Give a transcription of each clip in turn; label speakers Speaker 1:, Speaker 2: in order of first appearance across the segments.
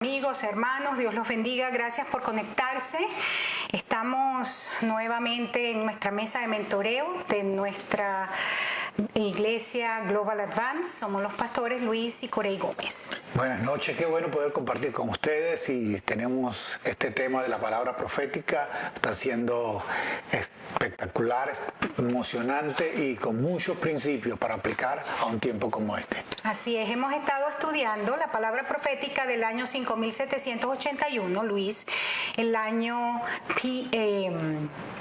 Speaker 1: Amigos, hermanos, Dios los bendiga. Gracias por conectarse. Estamos nuevamente en nuestra mesa de mentoreo de nuestra iglesia Global Advance. Somos los pastores Luis y Corey Gómez.
Speaker 2: Buenas noches, qué bueno poder compartir con ustedes y tenemos este tema de la palabra profética. Está siendo espectacular, emocionante y con muchos principios para aplicar a un tiempo como este.
Speaker 1: Así es, hemos estado estudiando la palabra profética del año 5781, Luis, el año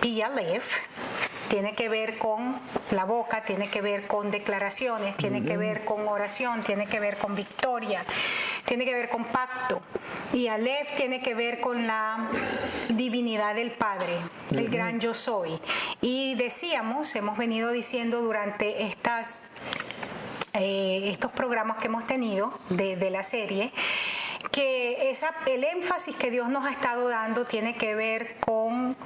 Speaker 1: Pialef. Tiene que ver con la boca, tiene que ver con declaraciones, tiene que ver con oración, tiene que ver con victoria, tiene que ver con pacto. Y Aleph tiene que ver con la divinidad del Padre, el gran yo soy. Y decíamos, hemos venido diciendo durante estos programas que hemos tenido de la serie, que el énfasis que Dios nos ha estado dando tiene que ver con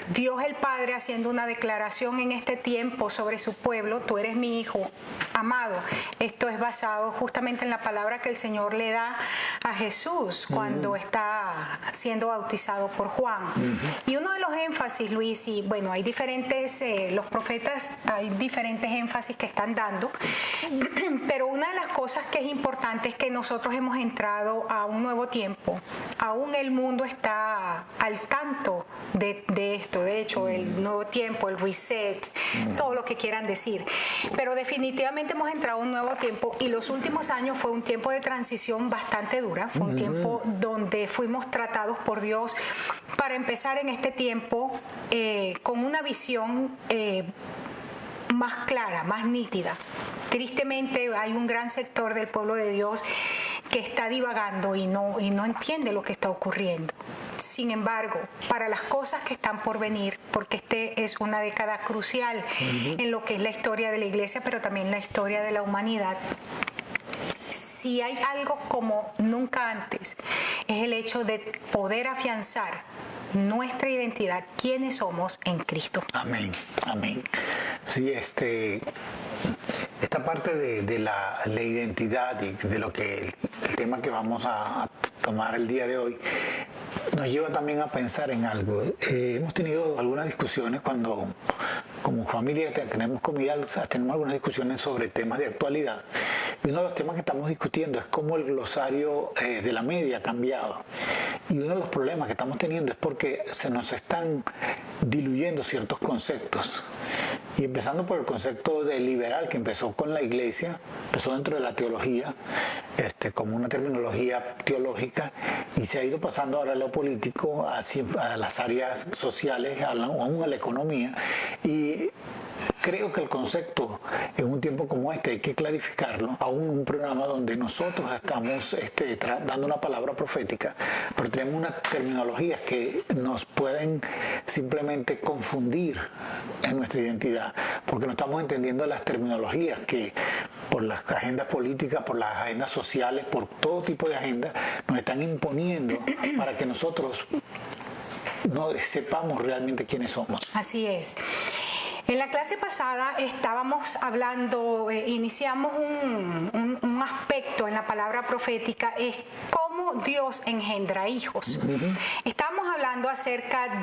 Speaker 1: Dios el Padre haciendo una declaración en este tiempo sobre su pueblo. Tú eres mi hijo amado. Esto es basado justamente en la palabra que el Señor le da a Jesús cuando está siendo bautizado por Juan. Y uno de los énfasis, Luis, y bueno, hay diferentes, los profetas, hay diferentes énfasis que están dando, pero una de las cosas que es importante es que nosotros hemos entrado a un nuevo tiempo. Aún el mundo está al tanto de esto. De hecho, el nuevo tiempo, el reset, todo lo que quieran decir. Pero definitivamente hemos entrado a un nuevo tiempo y los últimos años fue un tiempo de transición bastante dura. Fue un tiempo donde fuimos tratados por Dios para empezar en este tiempo con una visión más clara, más nítida. Tristemente hay un gran sector del pueblo de Dios que está divagando y no entiende lo que está ocurriendo. Sin embargo, para las cosas que están por venir, porque este es una década crucial en lo que es la historia de la iglesia, pero también la historia de la humanidad, si hay algo como nunca antes, es el hecho de poder afianzar nuestra identidad, quiénes somos en Cristo.
Speaker 2: Amén, amén. Sí, esta parte de la identidad y de lo que el tema que vamos a tomar el día de hoy nos lleva también a pensar en algo. Hemos tenido algunas discusiones cuando como familia tenemos algunas discusiones sobre temas de actualidad. Y uno de los temas que estamos discutiendo es cómo el glosario de la media ha cambiado. Y uno de los problemas que estamos teniendo es porque se nos están diluyendo ciertos conceptos. Y empezando por el concepto de liberal que empezó con la iglesia, empezó dentro de la teología, como una terminología teológica, y se ha ido pasando ahora a lo político, a las áreas sociales, aún a la economía. Y creo que el concepto en un tiempo como este hay que clarificarlo, aún en un programa donde nosotros estamos dando una palabra profética, pero tenemos unas terminologías que nos pueden simplemente confundir en nuestra identidad, porque no estamos entendiendo las terminologías que por las agendas políticas, por las agendas sociales, por todo tipo de agendas, nos están imponiendo para que nosotros no sepamos realmente quiénes somos.
Speaker 1: Así es. En la clase pasada estábamos hablando, iniciamos un aspecto en la palabra profética, es cómo Dios engendra hijos. Estuvimos hablando acerca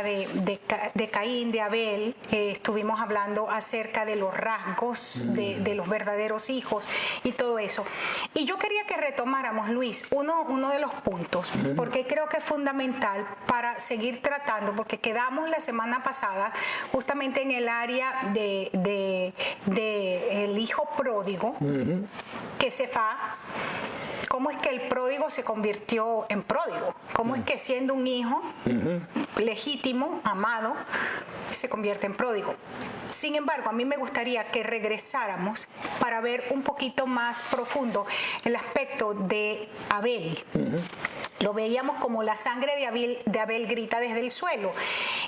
Speaker 1: de Caín, de Abel, estuvimos hablando acerca de los rasgos de los verdaderos hijos y todo eso. Y yo quería que retomáramos, Luis, uno de los puntos, porque creo que es fundamental para seguir tratando, porque quedamos la semana pasada justamente en el área de el hijo pródigo que se va. ¿Cómo es que el pródigo se convirtió en pródigo? ¿Cómo es que siendo un hijo legítimo, amado, se convierte en pródigo? Sin embargo, a mí me gustaría que regresáramos para ver un poquito más profundo el aspecto de Abel. Lo veíamos como la sangre de Abel grita desde el suelo.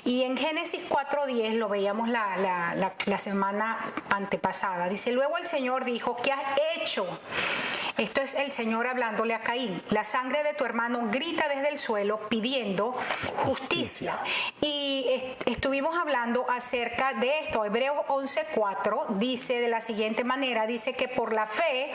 Speaker 1: Y en Génesis 4:10 lo veíamos la semana antepasada. Dice, luego el Señor dijo, ¿qué has hecho? Esto es el Señor hablándole a Caín. La sangre de tu hermano grita desde el suelo pidiendo justicia. Y estuvimos hablando acerca de esto. Hebreos 11:4 dice de la siguiente manera, dice que por la fe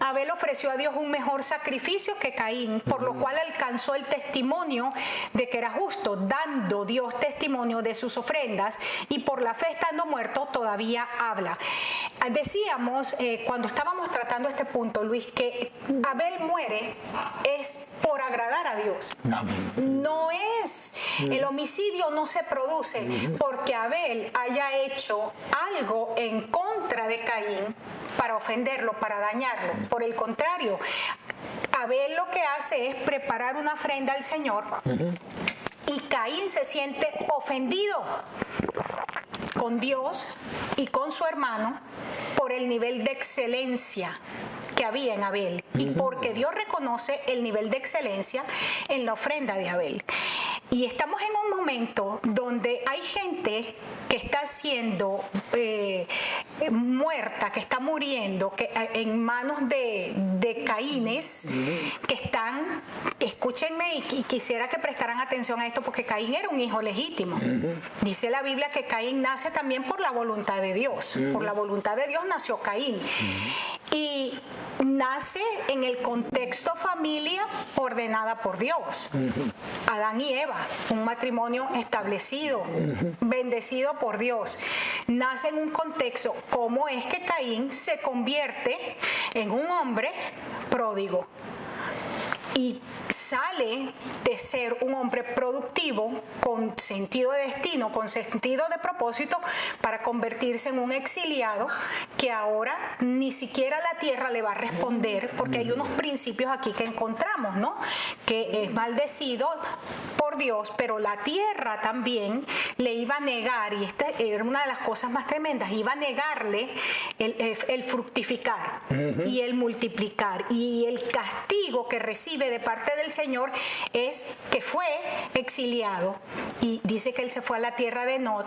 Speaker 1: Abel ofreció a Dios un mejor sacrificio que Caín, por lo cual alcanzó el testimonio de que era justo, dando Dios testimonio de sus ofrendas, y por la fe estando muerto todavía habla. Decíamos cuando estábamos tratando este punto, Luis, que Abel muere es por agradar a Dios. No es, el homicidio no se produce porque Abel haya hecho algo en contra de Caín para ofenderlo, para dañarlo. Por el contrario, Abel lo que hace es preparar una ofrenda al Señor y Caín se siente ofendido con Dios y con su hermano por el nivel de excelencia que había en Abel y porque Dios reconoce el nivel de excelencia en la ofrenda de Abel. Y estamos en un momento donde hay gente que está siendo muerta, que está muriendo, que en manos de Caínes, que están, escúchenme, y quisiera que prestaran atención a esto porque Caín era un hijo legítimo. Dice la Biblia que Caín nace también por la voluntad de Dios. Por la voluntad de Dios nació Caín. Y nace en el contexto familia ordenada por Dios. Adán y Eva, un matrimonio establecido, bendecido por Dios. Nace en un contexto, ¿cómo es que Caín se convierte en un hombre pródigo? Y sale de ser un hombre productivo con sentido de destino, con sentido de propósito, para convertirse en un exiliado que ahora ni siquiera la tierra le va a responder, porque hay unos principios aquí que encontramos, ¿no? Que es maldecido por Dios, pero la tierra también le iba a negar, y esta era una de las cosas más tremendas, iba a negarle el fructificar y el multiplicar, y el castigo que recibe de parte del Señor es que fue exiliado, y dice que él se fue a la tierra de Nod,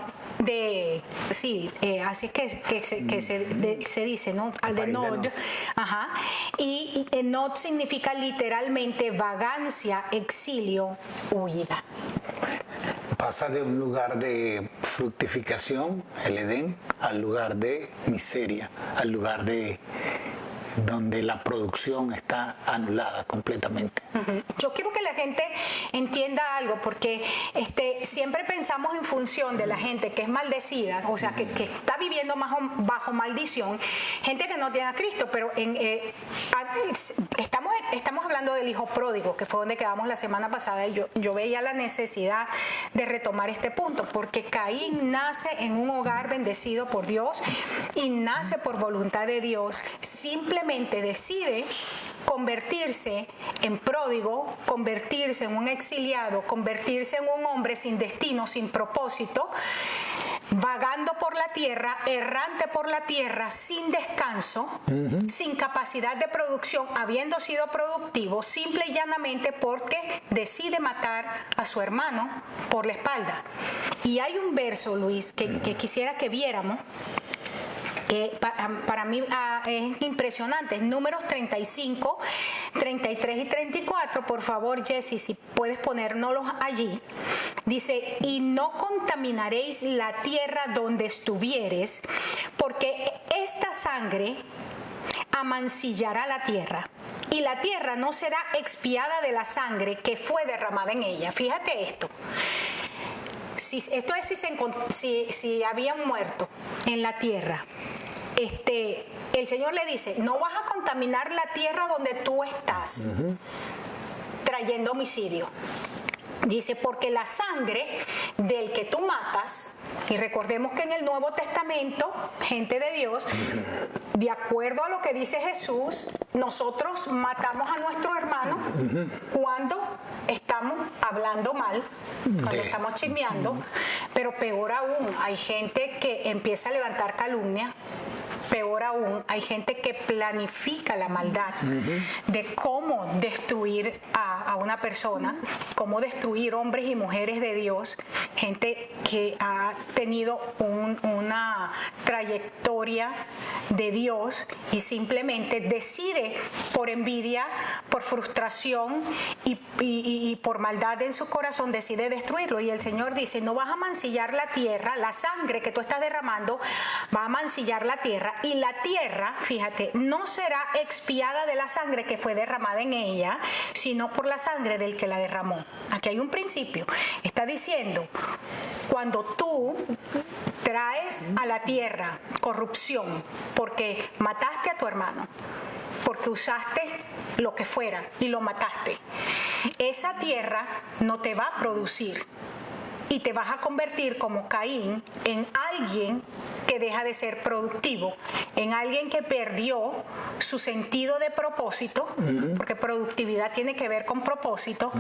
Speaker 1: así es que se dice, ¿no? De Nod. Ajá. Y Nod significa literalmente vagancia, exilio, huida.
Speaker 2: Pasa de un lugar de fructificación, el Edén, al lugar de miseria, al lugar de donde la producción está anulada completamente.
Speaker 1: Yo quiero que la gente entienda algo, porque siempre pensamos en función de la gente que es maldecida, o sea, que está viviendo bajo maldición, gente que no tiene a Cristo, pero estamos hablando del hijo pródigo, que fue donde quedamos la semana pasada, y yo veía la necesidad de retomar este punto, porque Caín nace en un hogar bendecido por Dios y nace por voluntad de Dios, simplemente decide convertirse en pródigo, convertirse en un exiliado, convertirse en un hombre sin destino, sin propósito, vagando por la tierra, errante por la tierra, sin descanso, sin capacidad de producción, habiendo sido productivo, simple y llanamente porque decide matar a su hermano por la espalda. Y hay un verso, Luis, que quisiera que viéramos, que para mí es impresionante, es Números 35, 33 y 34, por favor, Jessy, si puedes ponérnoslos allí. Dice, y no contaminaréis la tierra donde estuvieres, porque esta sangre amancillará la tierra, y la tierra no será expiada de la sangre que fue derramada en ella. Fíjate esto. Esto es si habían muerto en la tierra. El Señor le dice, no vas a contaminar la tierra donde tú estás, trayendo homicidio. Dice, porque la sangre del que tú matas, y recordemos que en el Nuevo Testamento, gente de Dios, de acuerdo a lo que dice Jesús, nosotros matamos a nuestro hermano cuando estamos hablando mal, cuando estamos chismeando, pero peor aún, hay gente que empieza a levantar calumnia peor aún, hay gente que planifica la maldad de cómo destruir a una persona, cómo destruir hombres y mujeres de Dios, gente que ha tenido una trayectoria de Dios y simplemente decide por envidia, por frustración y por maldad en su corazón decide destruirlo. Y el Señor dice, no vas a mancillar la tierra, la sangre que tú estás derramando va a mancillar la tierra, y la tierra, fíjate, no será expiada de la sangre que fue derramada en ella, sino por la sangre del que la derramó. Aquí hay un principio. Está diciendo, cuando tú traes a la tierra corrupción porque mataste a tu hermano, porque usaste lo que fuera y lo mataste, esa tierra no te va a producir y te vas a convertir como Caín en alguien que deja de ser productivo, en alguien que perdió su sentido de propósito, porque productividad tiene que ver con propósito.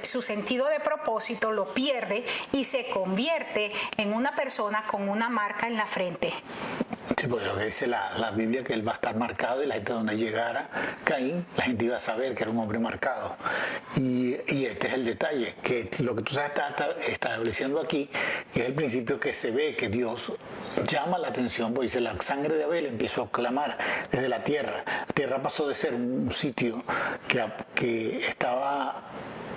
Speaker 1: Su sentido de propósito lo pierde y se convierte en una persona con una marca en la frente.
Speaker 2: Sí, porque lo que dice la Biblia, que él va a estar marcado, y la gente donde llegara Caín, la gente iba a saber que era un hombre marcado. Y este es el detalle, que lo que tú estás estableciendo aquí, que es el principio que se ve que Dios llama la atención, porque dice, la sangre de Abel empezó a clamar desde la tierra. La tierra pasó de ser un sitio que estaba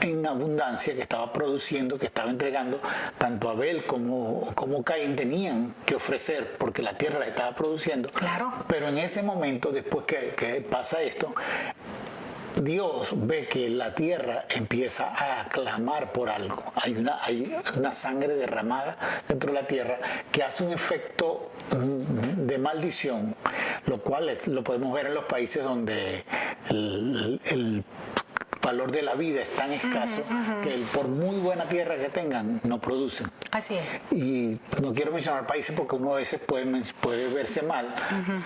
Speaker 2: en abundancia, que estaba produciendo, que estaba entregando. Tanto Abel como Caín tenían que ofrecer porque la tierra la estaba produciendo.
Speaker 1: Claro.
Speaker 2: Pero en ese momento, después que pasa esto, Dios ve que la tierra empieza a clamar por algo. Hay una sangre derramada dentro de la tierra que hace un efecto de maldición, lo cual lo podemos ver en los países donde el valor de la vida es tan escaso que por muy buena tierra que tengan, no producen.
Speaker 1: Así es.
Speaker 2: Y no quiero mencionar países porque uno a veces puede verse mal,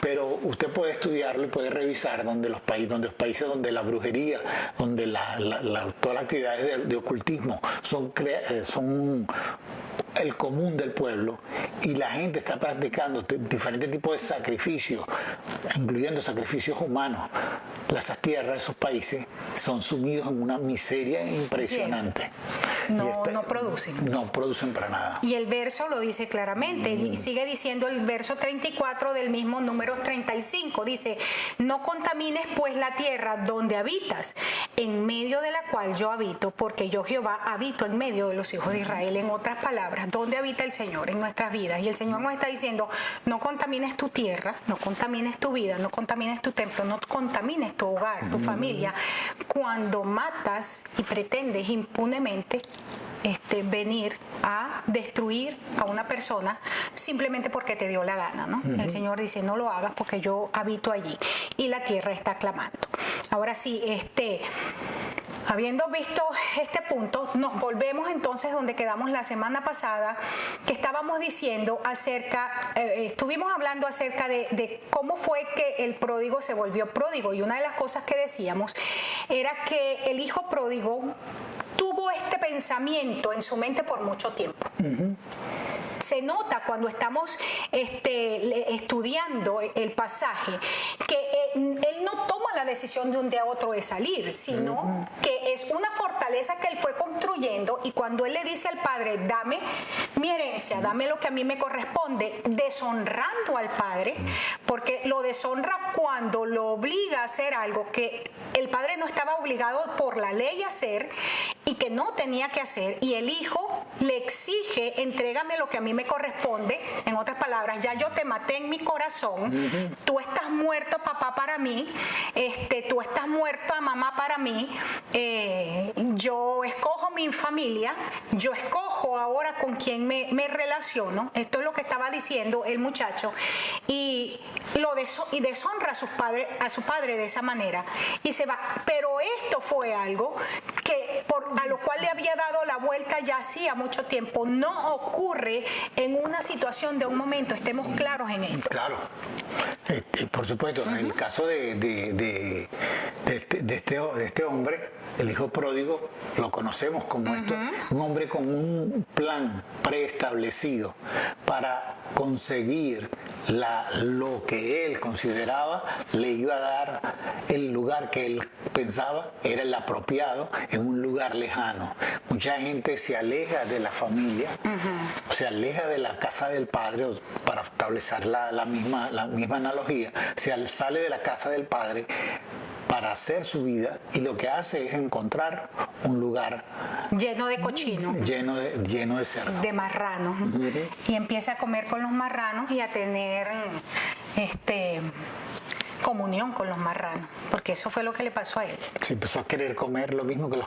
Speaker 2: pero usted puede estudiarlo y puede revisar donde los países donde la brujería, donde todas las actividades de ocultismo son el común del pueblo, y la gente está practicando diferentes tipos de sacrificios, incluyendo sacrificios humanos. Esas tierras, esos países son sumidos en una miseria impresionante.
Speaker 1: Sí. No producen.
Speaker 2: No producen para nada.
Speaker 1: Y el verso lo dice claramente, y sigue diciendo el verso 34 del mismo número 35, dice, no contamines pues la tierra donde habitas, en medio de la cual yo habito, porque yo Jehová habito en medio de los hijos de Israel. En otras palabras, ¿dónde habita el Señor? En nuestras vidas. Y el Señor nos está diciendo, no contamines tu tierra, no contamines tu vida, no contamines tu templo, no contamines tu hogar, tu familia, cuando matas y pretendes impunemente venir a destruir a una persona simplemente porque te dio la gana, ¿no? El Señor dice, no lo hagas porque yo habito allí y la tierra está clamando. Ahora sí, habiendo visto este punto, nos volvemos entonces donde quedamos la semana pasada, que estábamos diciendo estuvimos hablando acerca de cómo fue que el pródigo se volvió pródigo, y una de las cosas que decíamos era que el hijo pródigo tuvo este pensamiento en su mente por mucho tiempo. Se nota cuando estamos estudiando el pasaje que él no toma la decisión de un día a otro de salir, sino que es una fortaleza que él fue construyendo, y cuando él le dice al padre, dame mi herencia, dame lo que a mí me corresponde, deshonrando al padre, porque lo deshonra cuando lo obliga a hacer algo que el padre no estaba obligado por la ley a hacer y que no tenía que hacer, y el hijo le exige, entrégame lo que a mí me corresponde. En otras palabras, ya yo te maté en mi corazón, tú estás muerto, papá, para mí, tú estás muerto, mamá, para mí, yo escojo mi familia, yo escojo ahora con quién me relaciono. Esto es lo que estaba diciendo el muchacho, y deshonra a su padre de esa manera y se va. Pero esto fue algo que a lo cual le había dado la vuelta ya hacía mucho tiempo. No ocurre en una situación de un momento, estemos claros en esto.
Speaker 2: Claro, por supuesto. En el caso de este hombre, el hijo pródigo, lo conocemos como un hombre con un plan preestablecido para conseguir lo que él consideraba le iba a dar el lugar que él pensaba era el apropiado en un lugar lejano. Mucha gente se aleja de la familia, o se aleja de la casa del padre, para establecer la misma analogía, se sale de la casa del padre para hacer su vida, y lo que hace es encontrar un lugar
Speaker 1: lleno de cochino,
Speaker 2: lleno de cerdo,
Speaker 1: de marranos, y empieza a comer con los marranos y a tener comunión con los marranos, porque eso fue lo que le pasó a él.
Speaker 2: Se empezó a querer comer lo mismo que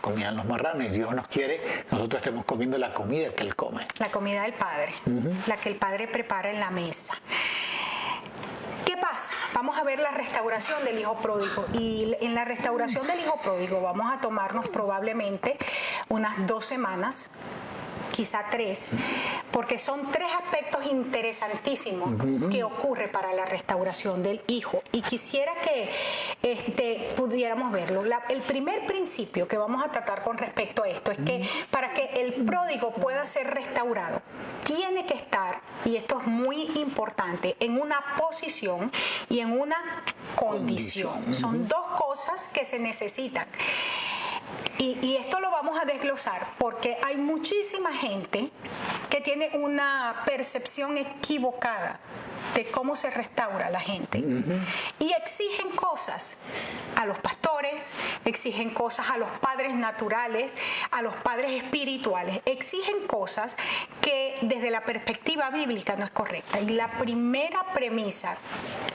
Speaker 2: comían los marranos, y Dios nos quiere que nosotros estemos comiendo la comida que él come.
Speaker 1: La comida del Padre, la que el Padre prepara en la mesa. ¿Qué pasa? Vamos a ver la restauración del hijo pródigo, y en la restauración del hijo pródigo vamos a tomarnos probablemente unas 2 semanas, quizá 3, porque son 3 aspectos interesantísimos que ocurre para la restauración del hijo, y quisiera que pudiéramos verlo. El primer principio que vamos a tratar con respecto a esto es que para que el pródigo pueda ser restaurado, tiene que estar, y esto es muy importante, en una posición y en una condición. Son 2 cosas que se necesitan. Y esto lo vamos a desglosar porque hay muchísima gente que tiene una percepción equivocada de cómo se restaura la gente. Y exigen cosas a los pastores, exigen cosas a los padres naturales, a los padres espirituales, exigen cosas que desde la perspectiva bíblica no es correcta. Y la primera premisa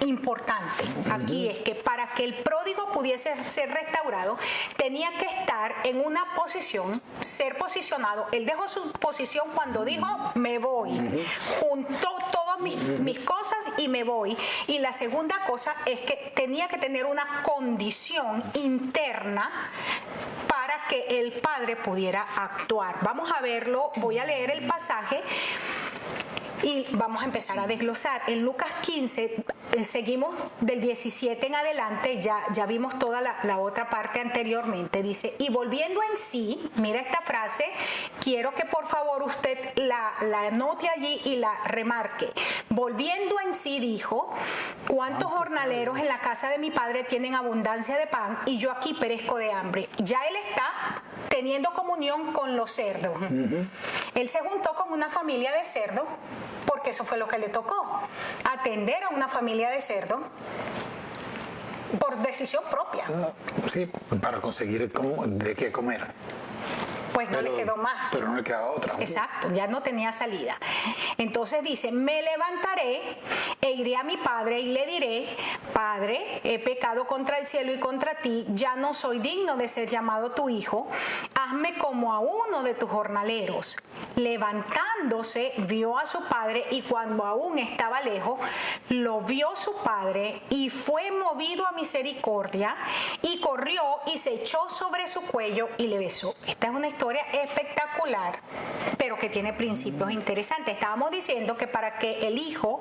Speaker 1: importante aquí es que para que el pródigo pudiese ser restaurado, tenía que estar en una posición, ser posicionado. Él dejó su posición cuando dijo, me voy, juntó todas mis cosas y me voy. Y la segunda cosa es que tenía que tener una condición interna para que el Padre pudiera actuar. Vamos a verlo, voy a leer el pasaje y vamos a empezar a desglosar. En Lucas 15, seguimos del 17 en adelante, ya vimos toda la otra parte anteriormente. Dice, y volviendo en sí, mira esta frase, quiero que por favor usted la anote allí y la remarque. Volviendo en sí dijo, ¿cuántos jornaleros en la casa de mi padre tienen abundancia de pan y yo aquí perezco de hambre? Ya él está teniendo comunión con los cerdos. Él se juntó con una familia de cerdos porque eso fue lo que le tocó, atender a una familia de cerdos por decisión propia.
Speaker 2: Sí, para conseguir de qué comer.
Speaker 1: Pues no le quedó más.
Speaker 2: Pero no le quedaba otra.
Speaker 1: Exacto, ya no tenía salida. Entonces dice, me levantaré e iré a mi padre y le diré, Padre, he pecado contra el cielo y contra ti, ya no soy digno de ser llamado tu hijo, hazme como a uno de tus jornaleros. Levantándose, vio a su padre y cuando aún estaba lejos, lo vio su padre y fue movido a misericordia y corrió y se echó sobre su cuello y le besó. Esta es una historia espectacular, pero que tiene principios interesantes. Estábamos diciendo que para que el hijo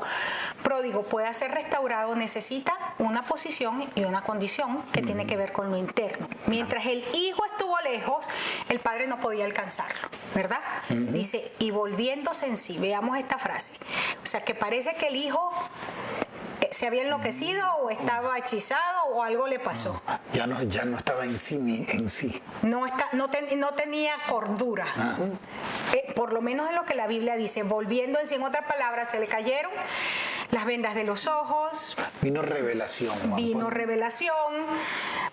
Speaker 1: pródigo pueda ser restaurado necesita una posición y una condición que tiene que ver con lo interno. Mientras el hijo estuvo lejos, el padre no podía alcanzarlo, ¿verdad? Dice, y volviéndose en sí, veamos esta frase. O sea, que parece que el hijo se había enloquecido o estaba hechizado o algo le pasó.
Speaker 2: Ya no estaba en sí.
Speaker 1: No tenía cordura. Por lo menos es lo que la Biblia dice. Volviendo en sí, en otras palabras, se le cayeron las vendas de los ojos.
Speaker 2: Vino revelación,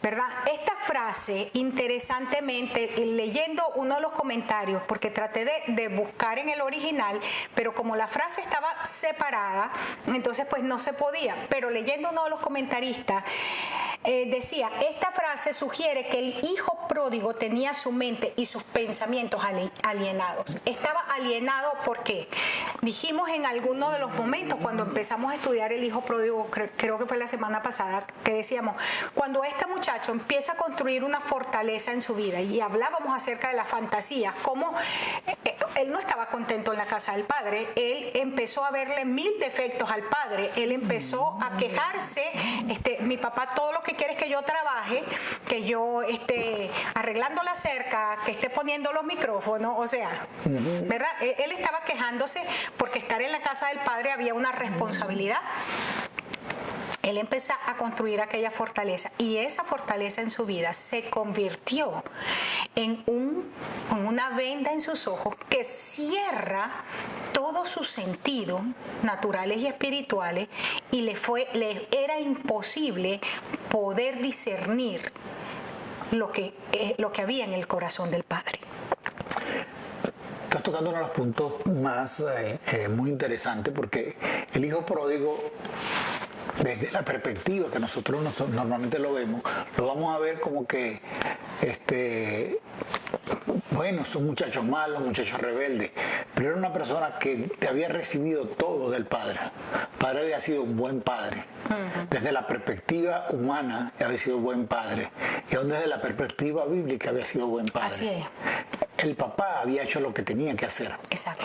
Speaker 1: ¿verdad? Esta frase, interesantemente, leyendo uno de los comentarios, porque traté de buscar en el original, pero como la frase estaba separada, entonces pues no se podía. Pero leyendo uno de los comentaristas, decía, esta frase sugiere que el hijo pródigo tenía su mente y sus pensamientos alienados. Estaba alienado porque dijimos en alguno de los momentos cuando empezamos a estudiar el hijo pródigo, creo que fue la semana pasada, que decíamos, cuando este muchacho empieza a construir una fortaleza en su vida y hablábamos acerca de la fantasía, cómo él no estaba contento en la casa del padre. Él empezó a verle 1000 defectos al padre. Él empezó a quejarse. Mi papá todo lo que quiere es que yo trabaje, que yo esté arreglando la cerca, que esté poniendo los micrófonos, o sea, ¿verdad? Él estaba quejándose porque estar en la casa del padre había una responsabilidad. Él empezó a construir aquella fortaleza y esa fortaleza en su vida se convirtió en una venda en sus ojos que cierra todos sus sentidos naturales y espirituales y le era imposible poder discernir lo que había en el corazón del Padre.
Speaker 2: Estás tocando uno de los puntos más muy interesantes, porque el hijo pródigo, desde la perspectiva que nosotros normalmente lo vemos, lo vamos a ver como que bueno, son muchachos malos, muchachos rebeldes, pero era una persona que había recibido todo del padre. El padre había sido un buen padre. Desde la perspectiva humana había sido buen padre, y aún desde la perspectiva bíblica había sido buen padre.
Speaker 1: Así es.
Speaker 2: El papá había hecho lo que tenía que hacer.
Speaker 1: Exacto.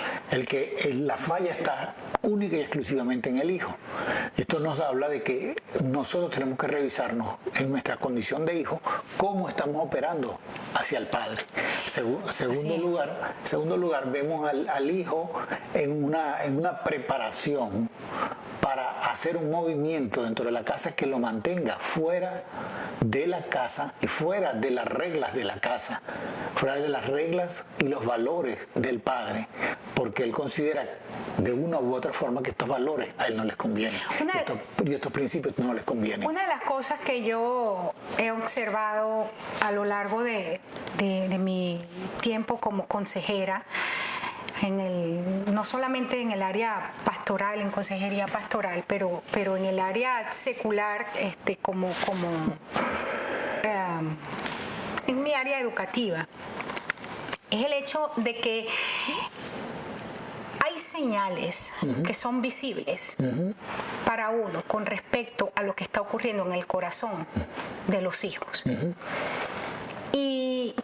Speaker 2: La falla está única y exclusivamente en el hijo. Esto nos habla de que nosotros tenemos que revisarnos en nuestra condición de hijo cómo estamos operando hacia el padre. Segundo lugar, vemos al hijo en una preparación para hacer un movimiento dentro de la casa que lo mantenga fuera de la casa y fuera de las reglas de la casa, fuera de las reglas y los valores del padre, porque él considera de una u otra forma que estos valores a él no les convienen y estos principios no les convienen.
Speaker 1: Una de las cosas que yo he observado a lo largo de mi tiempo como consejera, no solamente en el área pastoral, en consejería pastoral, pero en el área secular, en mi área educativa, es el hecho de que hay señales que son visibles para uno con respecto a lo que está ocurriendo en el corazón de los hijos. Y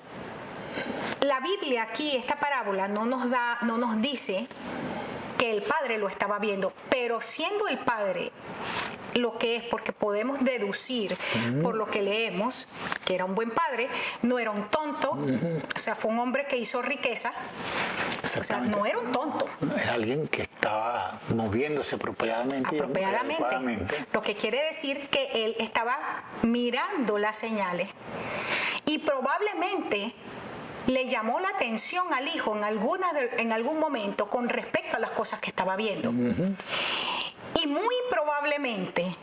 Speaker 1: la Biblia aquí, esta parábola, no nos dice que el padre lo estaba viendo, pero siendo el padre lo que es, porque podemos deducir por lo que leemos que era un buen padre, no era un tonto, o sea, fue un hombre que hizo riqueza, o sea, no era un tonto.
Speaker 2: Era alguien que estaba moviéndose apropiadamente.
Speaker 1: Lo que quiere decir que él estaba mirando las señales y probablemente le llamó la atención al hijo en algún momento con respecto a las cosas que estaba viendo. Y muy probablemente,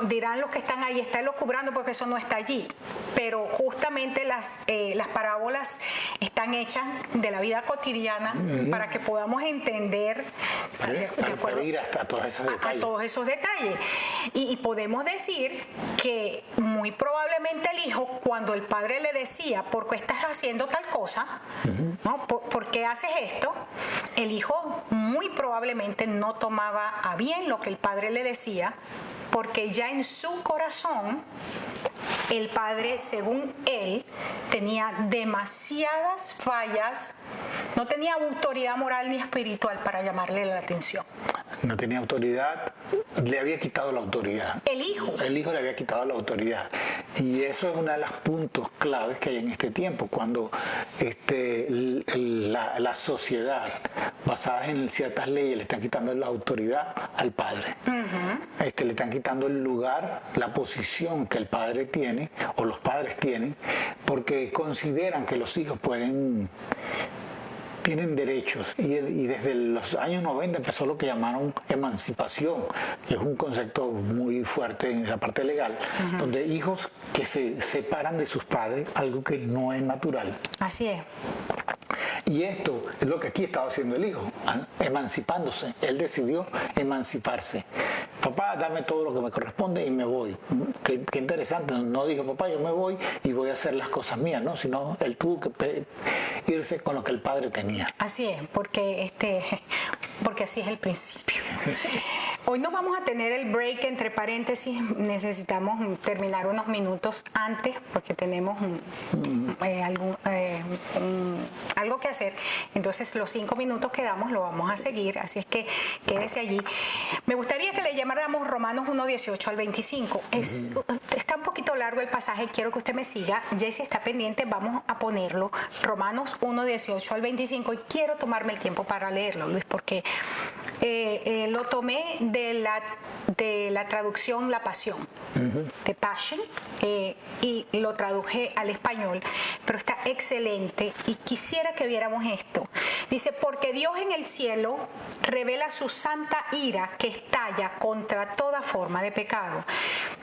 Speaker 1: dirán los que están ahí, está elucubrando porque eso no está allí, pero justamente las parábolas están hechas de la vida cotidiana para que podamos entender,
Speaker 2: para ir hasta todos esos detalles.
Speaker 1: A todos esos detalles. Y podemos decir que muy probablemente el hijo, cuando el padre le decía, ¿por qué estás haciendo tal cosa? ¿No? ¿Por qué haces esto? El hijo muy probablemente no tomaba a bien lo que el padre le decía, porque ya en su corazón el padre, según él, tenía demasiadas fallas, no tenía autoridad moral ni espiritual para llamarle la atención.
Speaker 2: No tenía autoridad, le había quitado la autoridad.
Speaker 1: El hijo
Speaker 2: le había quitado la autoridad. Y eso es uno de los puntos claves que hay en este tiempo, cuando la sociedad, basada en ciertas leyes, le están quitando la autoridad al padre. Le están quitando el lugar, la posición que el padre tiene, o los padres tienen, porque consideran que los hijos tienen derechos, y desde los años 90 empezó lo que llamaron emancipación, que es un concepto muy fuerte en la parte legal, donde hijos que se separan de sus padres, algo que no es natural.
Speaker 1: Así es.
Speaker 2: Y esto es lo que aquí estaba haciendo el hijo, emancipándose. Él decidió emanciparse. Papá, dame todo lo que me corresponde y me voy. Qué interesante. No dijo, papá, yo me voy y voy a hacer las cosas mías, ¿no? Sino él tuvo que irse con lo que el padre tenía.
Speaker 1: Así es, porque así es el principio. Hoy no vamos a tener el break entre paréntesis, necesitamos terminar unos minutos antes porque tenemos algo que hacer. Entonces los 5 minutos que damos lo vamos a seguir, así es que quédese allí. Me gustaría que le llamáramos Romanos 1, 18 al 25. Está un poquito largo el pasaje, quiero que usted me siga. Jessy está pendiente, vamos a ponerlo. Romanos 1, 18 al 25 y quiero tomarme el tiempo para leerlo, Luis, porque lo tomé de la traducción La Pasión, de Passion, y lo traduje al español, pero está excelente y quisiera que viéramos esto. Dice, porque Dios en el cielo revela su santa ira que estalla contra toda forma de pecado,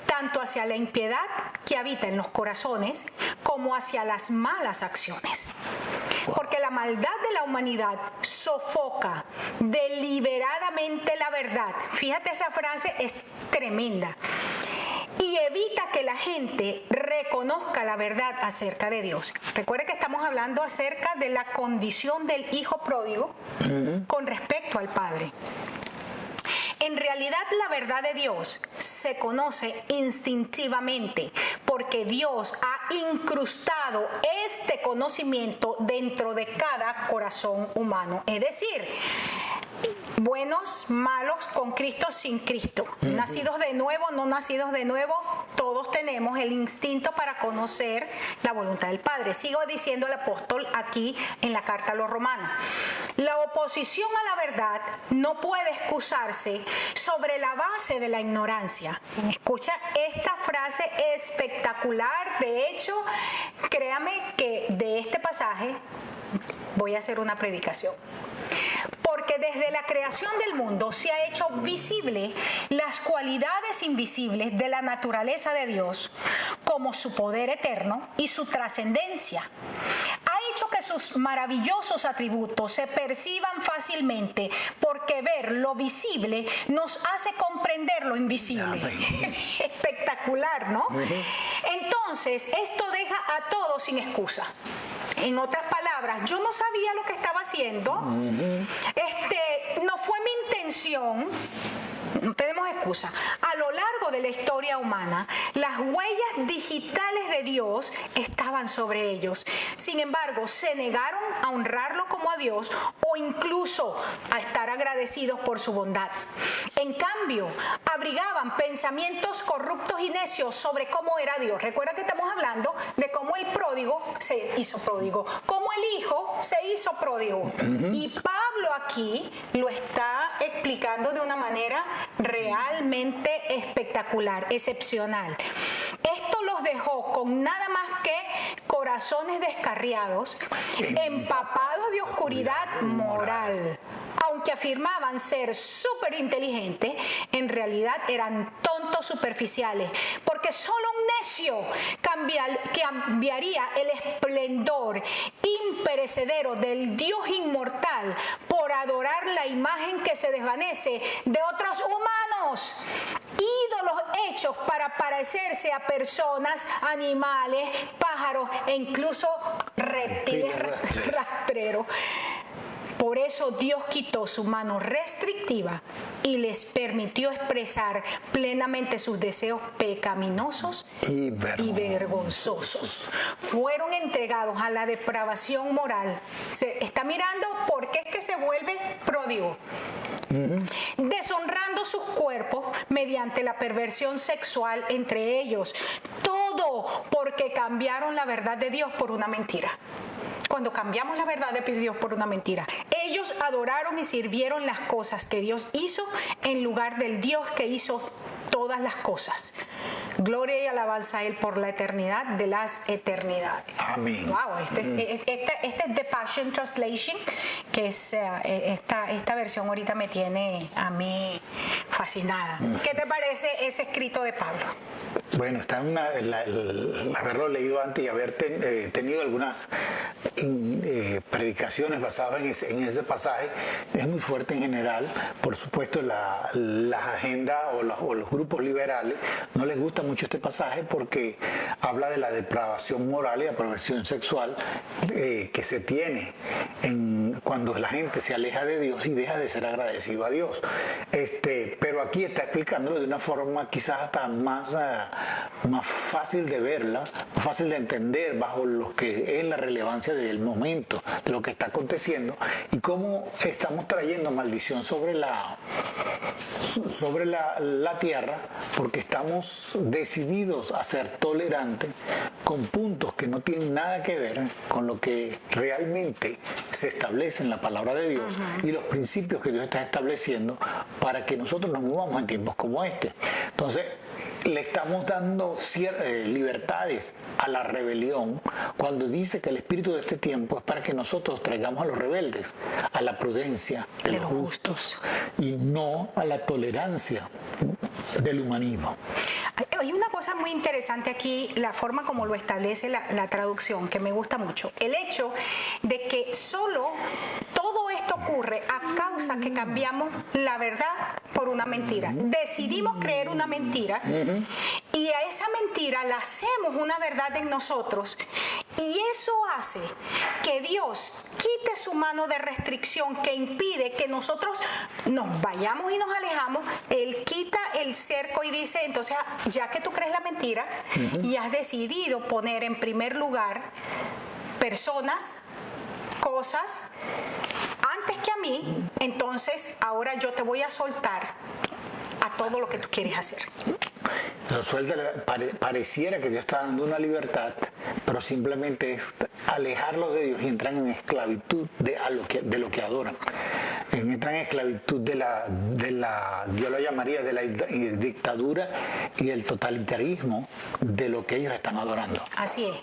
Speaker 1: tanto hacia la impiedad que habita en los corazones como hacia las malas acciones. Porque la maldad de la humanidad sofoca deliberadamente la verdad. Fíjate, esa frase es tremenda. Y evita que la gente reconozca la verdad acerca de Dios. Recuerde que estamos hablando acerca de la condición del hijo pródigo con respecto al padre. En realidad, la verdad de Dios se conoce instintivamente porque Dios ha incrustado este conocimiento dentro de cada corazón humano. Es decir, buenos, malos, con Cristo, sin Cristo, nacidos de nuevo, no nacidos de nuevo, todos tenemos el instinto para conocer la voluntad del Padre. Sigo diciendo el apóstol aquí en la carta a los Romanos. La oposición a la verdad no puede excusarse sobre la base de la ignorancia. Escucha esta frase espectacular. De hecho, créame que de este pasaje voy a hacer una predicación. Porque desde la creación del mundo se ha hecho visible las cualidades invisibles de la naturaleza de Dios, como su poder eterno y su trascendencia. Ha hecho que sus maravillosos atributos se perciban fácilmente, porque ver lo visible nos hace comprender lo invisible. Espectacular, ¿no? Entonces, esto deja a todos sin excusa. En otras palabras, yo no sabía lo que estaba haciendo. No fue mi intención. No tenemos excusa. A lo largo de la historia humana, las huellas digitales de Dios estaban sobre ellos. Sin embargo, se negaron a honrarlo como a Dios o incluso a estar agradecidos por su bondad. En cambio, abrigaban pensamientos corruptos y necios sobre cómo era Dios. Recuerda que estamos hablando de cómo el pródigo se hizo pródigo, cómo el hijo se hizo pródigo. Y Pablo aquí lo está explicando de una manera realmente espectacular, excepcional. Esto los dejó con nada más que corazones descarriados, empapados de oscuridad moral. Aunque afirmaban ser súper inteligentes, en realidad eran tontos superficiales, porque solo un necio cambiaría el esplendor imperecedero del Dios inmortal por adorar la imagen que se desvanece de otros humanos, ídolos hechos para parecerse a personas, animales, pájaros e incluso reptiles rastreros. Por eso Dios quitó su mano restrictiva y les permitió expresar plenamente sus deseos pecaminosos y vergonzosos. Fueron entregados a la depravación moral. Se está mirando por qué es que se vuelve pródigo. Deshonrando sus cuerpos mediante la perversión sexual entre ellos. Todo porque cambiaron la verdad de Dios por una mentira. Cuando cambiamos la verdad de Dios por una mentira, ellos adoraron y sirvieron las cosas que Dios hizo en lugar del Dios que hizo todas las cosas. Gloria y alabanza a Él por la eternidad de las eternidades.
Speaker 2: Amén.
Speaker 1: Wow, este es The Passion Translation, que es esta versión ahorita me tiene a mí fascinada. ¿Qué te parece ese escrito de Pablo?
Speaker 2: Bueno, está en haberlo leído antes y haber tenido algunas predicaciones basadas en ese pasaje es muy fuerte en general. Por supuesto, las agendas o los grupos liberales no les gusta mucho este pasaje porque habla de la depravación moral y la perversión sexual que se tiene cuando la gente se aleja de Dios y deja de ser agradecido a Dios. Pero aquí está explicándolo de una forma quizás hasta más fácil de verla, más fácil de entender bajo lo que es la relevancia del momento, de lo que está aconteciendo y cómo estamos trayendo maldición sobre la tierra porque estamos decididos a ser tolerantes con puntos que no tienen nada que ver con lo que realmente se establece en la palabra de Dios y los principios que Dios está estableciendo para que nosotros nos movamos en tiempos como este. Entonces, le estamos dando libertades a la rebelión cuando dice que el espíritu de este tiempo es para que nosotros traigamos a los rebeldes a la prudencia de los justos y no a la tolerancia del humanismo.
Speaker 1: Hay una cosa muy interesante aquí, la forma como lo establece la traducción, que me gusta mucho. El hecho de que solo todo esto ocurre a causa que cambiamos la verdad por una mentira. Decidimos creer una mentira y a esa mentira la hacemos una verdad en nosotros y eso hace que Dios quite su mano de restricción que impide que nosotros nos vayamos y nos alejamos. Él quita el cerco y dice, entonces ya que tú crees la mentira y has decidido poner en primer lugar personas, cosas antes que a mí, entonces ahora yo te voy a soltar a todo lo que tú quieres hacer.
Speaker 2: Lo suelta, pareciera que Dios está dando una libertad, pero simplemente es alejarlos de Dios y entran en esclavitud de lo que adoran. Entran en esclavitud yo lo llamaría de la dictadura y el totalitarismo de lo que ellos están adorando.
Speaker 1: Así es.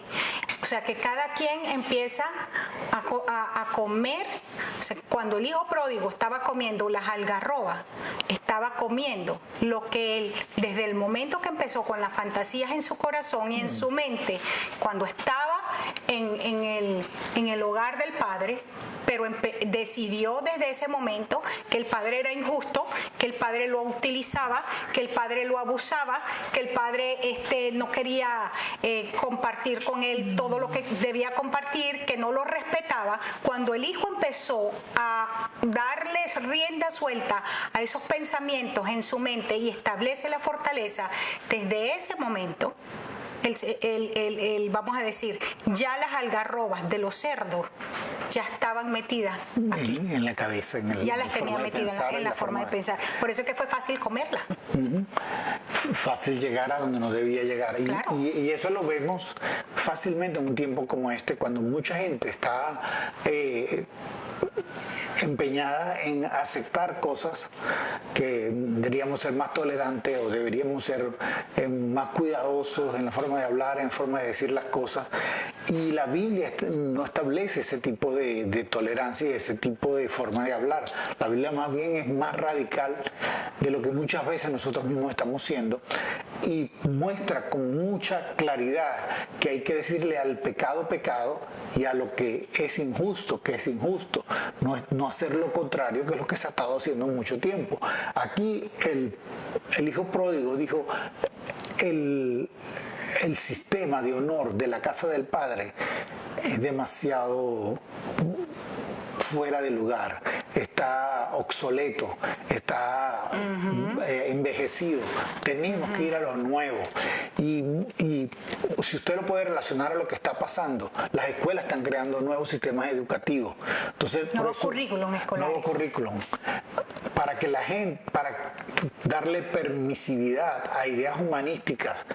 Speaker 1: O sea, que cada quien empieza a comer. O sea, cuando el hijo pródigo estaba comiendo las algarrobas, estaba comiendo lo que él, desde el momento que empezó con las fantasías en su corazón y en su mente, cuando estaba en el hogar del padre, pero decidió desde ese momento que el padre era injusto, que el padre lo utilizaba, que el padre lo abusaba, que el padre no quería compartir con él todo lo que debía compartir, que no lo respetaba. Cuando el hijo empezó a darles rienda suelta a esos pensamientos en su mente y establece la fortaleza, desde ese momento vamos a decir, ya las algarrobas de los cerdos ya estaban metidas aquí.
Speaker 2: En la cabeza,
Speaker 1: ya las tenía metidas en la forma de pensar. Por eso es que fue fácil comerlas.
Speaker 2: Fácil llegar a donde no debía llegar.
Speaker 1: Claro.
Speaker 2: Y eso lo vemos fácilmente en un tiempo como este, cuando mucha gente está empeñada en aceptar cosas que deberíamos ser más tolerantes o deberíamos ser más cuidadosos en la forma de hablar, en la forma de decir las cosas. Y la Biblia no establece ese tipo de tolerancia y ese tipo de forma de hablar. La Biblia más bien es más radical de lo que muchas veces nosotros mismos estamos siendo y muestra con mucha claridad que hay que decirle al pecado, pecado, y a lo que es injusto, no hacer lo contrario, que es lo que se ha estado haciendo mucho tiempo. Aquí el hijo pródigo dijo, el sistema de honor de la casa del padre es demasiado fuera de lugar, está obsoleto, está envejecido, tenemos que ir a lo nuevo. Y si usted lo puede relacionar a lo que está pasando, las escuelas están creando nuevos sistemas educativos. Entonces,
Speaker 1: nuevo currículum escolar.
Speaker 2: Nuevo currículum. Para que la gente, para darle permisividad a ideas humanísticas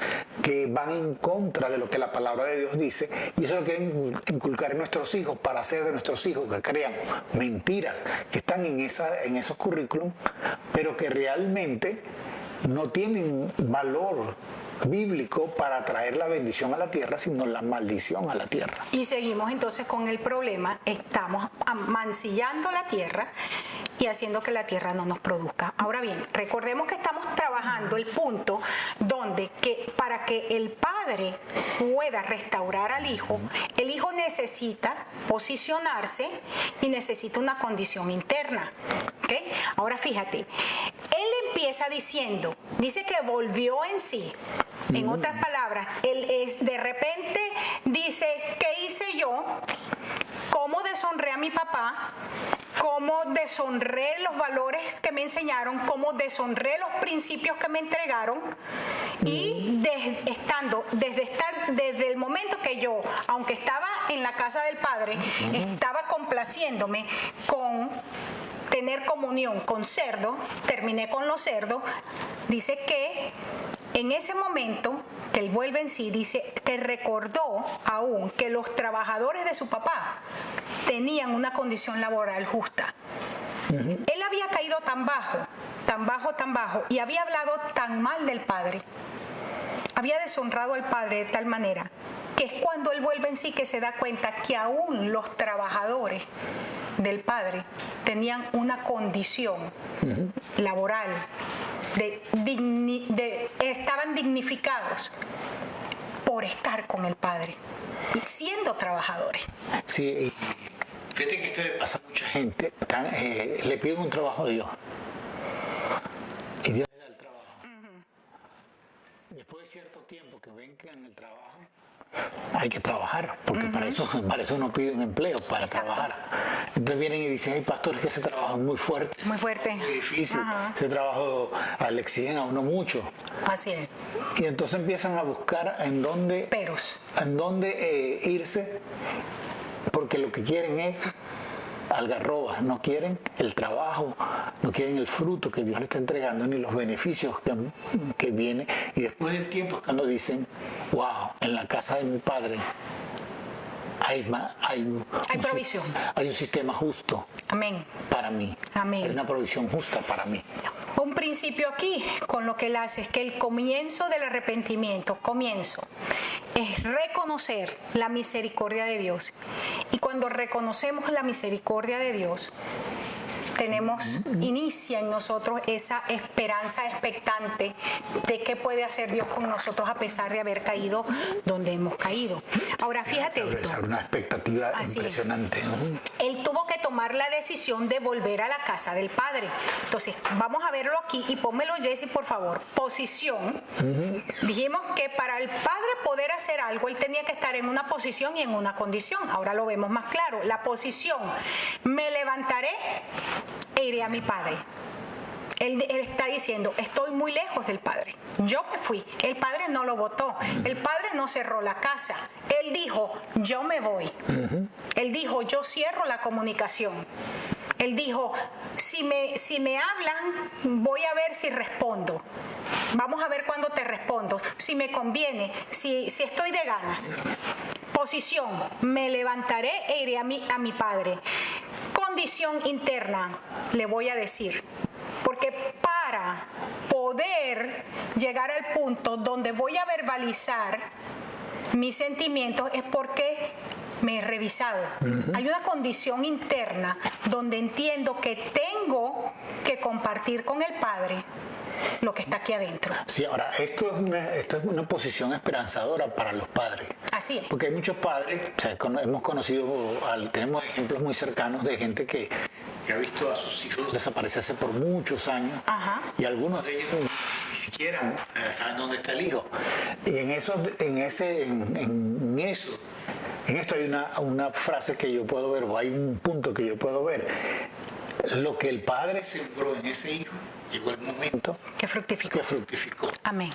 Speaker 2: que van en contra de lo que la palabra de Dios dice, y eso lo quieren inculcar en nuestros hijos para hacer de nuestros hijos que crean mentiras que están en esos currículums, pero que realmente no tienen valor bíblico para traer la bendición a la tierra, sino la maldición a la tierra.
Speaker 1: Y seguimos entonces con el problema, estamos mancillando la tierra y haciendo que la tierra no nos produzca. Ahora bien, recordemos que estamos trabajando trabajando el punto donde que para que el padre pueda restaurar al hijo, el hijo necesita posicionarse y necesita una condición interna. ¿Okay? Ahora fíjate, él empieza diciendo, dice que volvió en sí. En otras palabras, de repente dice, ¿qué hice yo? ¿Cómo deshonré a mi papá? ¿Cómo deshonré los valores que me enseñaron? ¿Cómo deshonré los principios que me entregaron? Y desde el momento que yo, aunque estaba en la casa del Padre, estaba complaciéndome con tener comunión con cerdos, terminé con los cerdos, dice que en ese momento que él vuelve en sí, dice que recordó aún que los trabajadores de su papá tenían una condición laboral justa. Él había caído tan bajo, y había hablado tan mal del padre, había deshonrado al padre de tal manera, que es cuando él vuelve en sí que se da cuenta que aún los trabajadores del padre tenían una condición laboral, estaban dignificados por estar con el padre, siendo trabajadores.
Speaker 2: Sí, fíjate que esto le pasa a mucha gente, le piden un trabajo a Dios y Dios le da el trabajo. Después de cierto tiempo que ven que en el trabajo hay que trabajar, porque para eso uno pide un empleo, para trabajar. Entonces vienen y dicen, hey pastor, es que ese trabajo es muy fuerte.
Speaker 1: Muy fuerte.
Speaker 2: Muy difícil. Ese trabajo le exigen a uno mucho.
Speaker 1: Así es.
Speaker 2: Y entonces empiezan a buscar en dónde irse, porque lo que quieren es algarrobas, no quieren el trabajo, no quieren el fruto que Dios le está entregando, ni los beneficios que viene. Y después del tiempo es cuando dicen, wow, en la casa de mi padre hay
Speaker 1: provisión.
Speaker 2: Hay un sistema justo.
Speaker 1: Amén.
Speaker 2: Para mí.
Speaker 1: Amén.
Speaker 2: Hay una provisión justa para mí.
Speaker 1: Un principio aquí con lo que él hace es que el comienzo del arrepentimiento, es reconocer la misericordia de Dios. Y cuando reconocemos la misericordia de Dios, inicia en nosotros esa esperanza expectante de qué puede hacer Dios con nosotros a pesar de haber caído donde hemos caído. Ahora fíjate esto.
Speaker 2: Es una expectativa impresionante, ¿no?
Speaker 1: Él tuvo que tomar la decisión de volver a la casa del Padre. Entonces, vamos a verlo aquí y pónmelo, Jesse, por favor. Posición. Dijimos que para el Padre poder hacer algo, él tenía que estar en una posición y en una condición. Ahora lo vemos más claro. La posición, me levantaré e iré a mi Padre. Él está diciendo, estoy muy lejos del Padre. Yo me fui. El Padre no lo votó. El Padre no cerró la casa. Él dijo, yo me voy. Él dijo, yo cierro la comunicación. Él dijo, si me hablan, voy a ver si respondo. Vamos a ver cuándo te respondo. Si me conviene, si estoy de ganas. Posición, me levantaré e iré a mi Padre. Condición interna, le voy a decir. Porque para poder llegar al punto donde voy a verbalizar mis sentimientos es porque me he revisado. Hay una condición interna donde entiendo que tengo que compartir con el Padre lo que está aquí adentro.
Speaker 2: Sí, ahora, esto es una posición esperanzadora para los padres.
Speaker 1: Así es.
Speaker 2: Porque hay muchos padres, o sea, tenemos ejemplos muy cercanos de gente que ha visto a sus hijos desaparecerse por muchos años. Y algunos de ellos ni siquiera saben dónde está el hijo. Y en esto hay una frase que yo puedo ver, o hay un punto que yo puedo ver. Lo que el padre sembró en ese hijo, llegó el momento
Speaker 1: que fructificó. Amén.